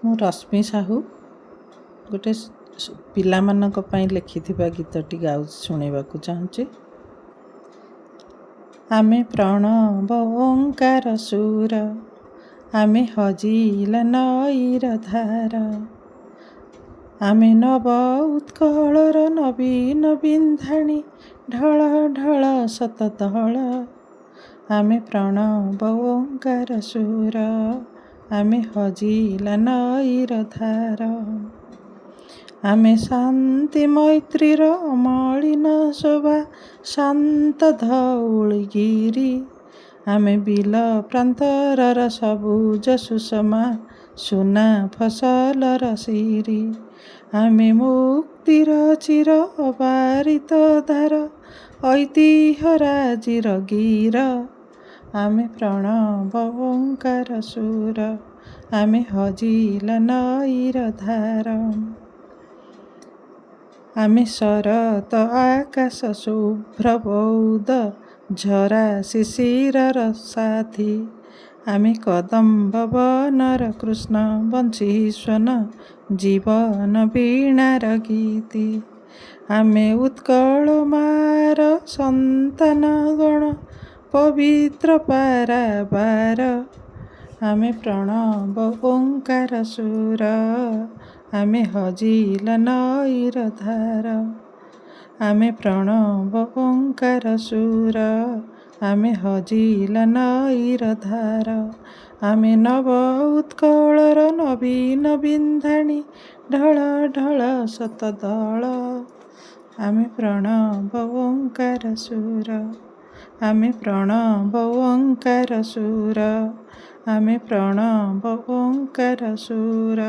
ମୁଁ ରଶ୍ମି ସାହୁ ଗୋଟେ ପିଲାମାନଙ୍କ ପାଇଁ ଲେଖିଥିବା ଗୀତଟି ଶୁଣିବାକୁ ଚାହୁଁଛି। ଆମେ ପ୍ରଣବ ଓଙ୍କାର ସୁର, ଆମେ ହଜିଲା ନଈର ଧାର, ଆମେ ନବ ଉତ୍କଳର ନବୀନ ବିନ୍ଧାଣୀ, ଢଳ ଢଳ ଶତଦଳ। ଆମେ ପ୍रणव ओंकार सुर, ଆମେ ହଜିଲା ନଈର ଧାର, ଆମେ ଶାନ୍ତି ମୈତ୍ରୀର ମଳିନ ଶୋଭା, ଶାନ୍ତ ଧଉଳିଗିରି, ଆମେ ବିଲ ପ୍ରାନ୍ତରର ସବୁଜ ସୁଷମା, ସୁନା ଫସଲର ସିରି, ଆମେ ମୁକ୍ତିର ଚିର ବାରିତ ଧାର, ଐତିହ୍ୟ ରାଜିର ଗୀର। ଆମେ ପ୍रणव ओंकार सुर, ଆମେ ହଜିଲା ନଈର ଧାର, ଆମେ ଶରତ ଆକାଶ ଶୁଭ୍ର ବୌଦ ଝରା ଶିଶିରର ସାଥୀ, ଆମେ କଦମ୍ବ ବନର କୃଷ୍ଣ ବଂଶୀସ୍ୱନ, ଜୀବନ ବୀଣାର ଗୀତି, ଆମେ ଉତ୍କଳ ମାର ସନ୍ତାନ ଗଣ, ପବିତ୍ର ପାରାବାର। ଆମେ ପ୍रणव ओंकार सुर, ଆମେ ହଜିଲା ନଈର ଧାର, ଆମେ ପ୍रणव ओंकार सुर, ଆମେ ହଜିଲା ନଈର ଧାର, ଆମେ ନବ ଉତ୍କଳର ନବୀନ ବିନ୍ଧାଣୀ, ଢଳ ଢଳ ଶତଦଳ। ଆମେ ପ୍रणव ओंकार सुर, ଆମେ ପ୍रणव ओंकार सुर, ଆମେ ପ୍रणव ओंकार सुर।